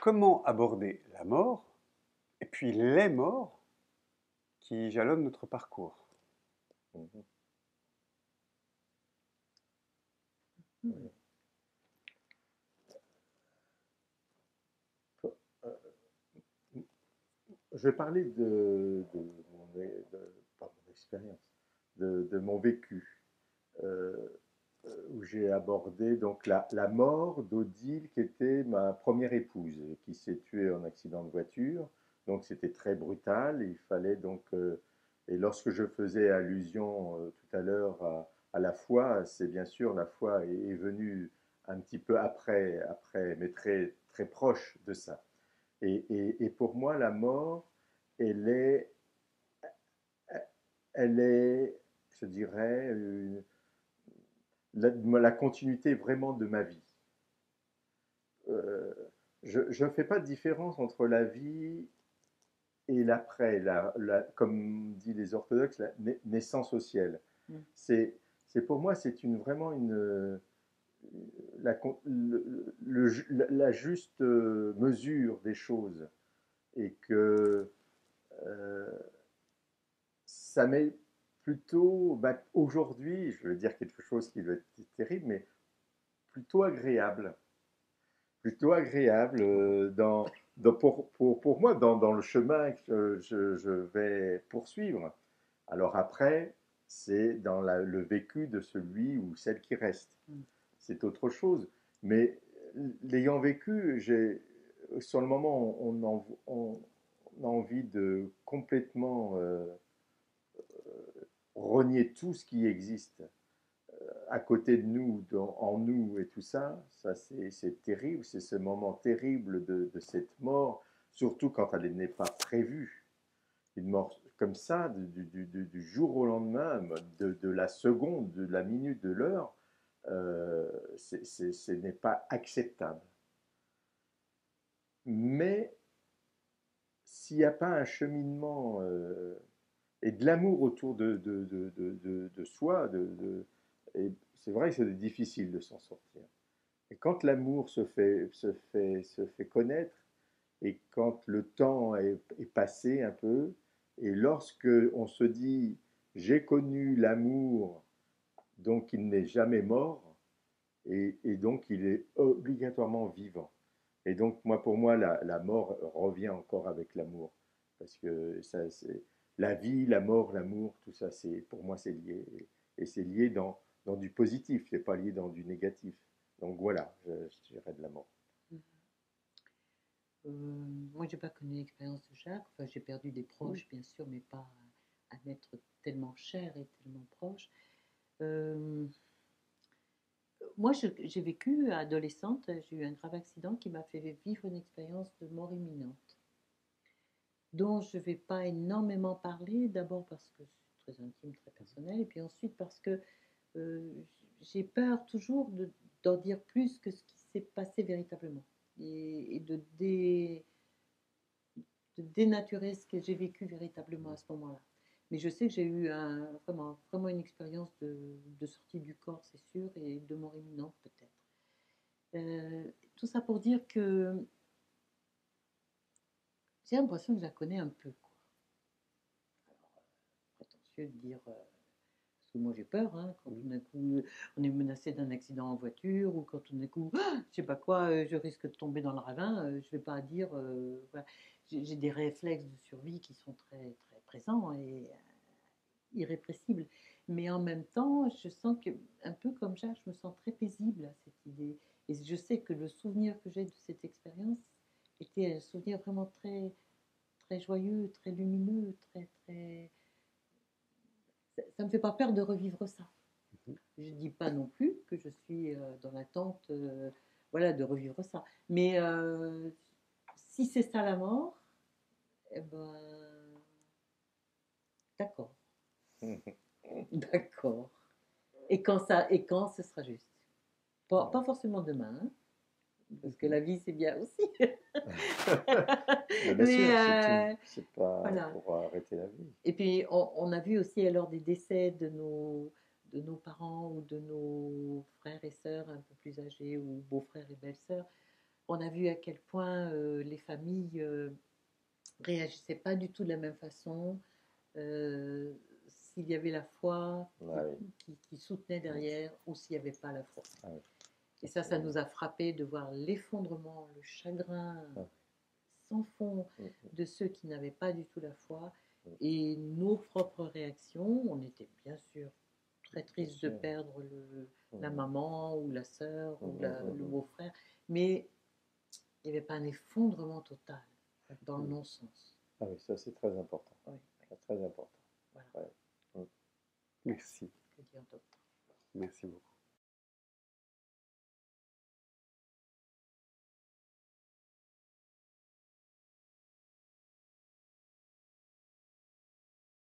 comment aborder la mort et puis les morts qui jalonnent notre parcours. Mhm. Hmm. Euh, Je vais parler pas mon expérience, de mon vécu, euh, où j'ai abordé donc la mort d'Odile, qui était ma première épouse, qui s'est tuée en accident de voiture. Donc c'était très brutal. Il fallait donc, et lorsque je faisais allusion tout à l'heure à la foi, c'est bien sûr la foi est venue un petit peu après, mais très, très proche de ça. Et pour moi, la mort, elle est, elle est, je dirais, la continuité vraiment de ma vie. Euh, je ne fais pas de différence entre la vie et l'après, comme dit les orthodoxes, la naissance au ciel. Mm. C'est pour moi, c'est vraiment la, la juste mesure des choses. Et que euh, ça m'est plutôt, bah, aujourd'hui, je veux dire quelque chose qui doit être terrible, mais plutôt agréable. Plutôt agréable pour moi dans le chemin que je vais poursuivre. Alors après, c'est dans le vécu de celui ou celle qui reste. Mm. C'est autre chose. Mais l'ayant vécu, sur le moment, on a envie de complètement renier tout ce qui existe à côté de nous, en nous et tout ça, c'est terrible, c'est ce moment terrible de cette mort, surtout quand elle n'est pas prévue. Une mort comme ça, du jour au lendemain, de la seconde, de la minute, de l'heure, ce n'est pas acceptable. Mais s'il n'y a pas un cheminement et de l'amour autour de soi, et c'est vrai que c'est difficile de s'en sortir. Et quand l'amour se fait connaître, et quand le temps est passé un peu, et lorsque on se dit j'ai connu l'amour, donc il n'est jamais mort, et donc il est obligatoirement vivant. Et donc moi, pour moi, la mort revient encore avec l'amour, parce que ça, c'est la vie, la mort, l'amour, tout ça, c'est pour moi c'est lié, et c'est lié dans du positif, c'est pas lié dans du négatif. Donc voilà, je dirais de la mort. Mm. Moi, j'ai pas connu l'expérience de Jacques. Enfin, j'ai perdu des proches, bien sûr, mais pas un être tellement cher et tellement proche. Euh, Moi, j'ai vécu adolescente, j'ai eu un grave accident qui m'a fait vivre une expérience de mort imminente, dont je ne vais pas énormément parler, d'abord parce que c'est très intime, très personnel, et puis ensuite parce que euh, j'ai peur toujours d'en dire plus que ce qui s'est passé véritablement, et de dénaturer ce que j'ai vécu véritablement à ce moment-là. Mais je sais que j'ai eu vraiment une expérience de sortie du corps, c'est sûr, et de mort imminente peut-être. Tout ça pour dire que j'ai l'impression que je la connais un peu, quoi. Prétentieux de dire, parce que moi j'ai peur, hein, quand tout d'un coup on est menacé d'un accident en voiture, ou quand tout d'un coup, je sais pas quoi, je risque de tomber dans le ravin, je vais pas dire, voilà. J'ai des réflexes de survie qui sont très, très présents et irrépressibles. Mais en même temps, je sens que, un peu comme Jacques, je me sens très paisible à cette idée. Et je sais que le souvenir que j'ai de cette expérience était un souvenir vraiment très, très joyeux, très lumineux, très, très. Ça me fait pas peur de revivre ça. Je ne dis pas non plus que je suis dans l'attente voilà, de revivre ça. Mais si c'est ça la mort, eh ben, d'accord. D'accord. Et quand ce sera juste. Pas forcément demain, hein, parce que la vie c'est bien aussi. Mais bien sûr, Mais c'est pas voilà. pour arrêter la vie. Et puis on a vu aussi lors des décès de nos parents ou de nos frères et sœurs un peu plus âgés ou beaux-frères et belles-sœurs, on a vu à quel point les familles réagissaient pas du tout de la même façon. S'il y avait la foi Ah oui. qui soutenait derrière ou s'il n'y avait pas la foi. Ah oui. Et ça nous a frappé de voir l'effondrement, le chagrin Ah. sans fond de ceux qui n'avaient pas du tout la foi. Et nos propres réactions, on était bien sûr très tristes de perdre la maman ou la sœur ou le beau-frère, mais il n'y avait pas un effondrement total dans le non-sens. Ah oui, ça c'est très important. Oui.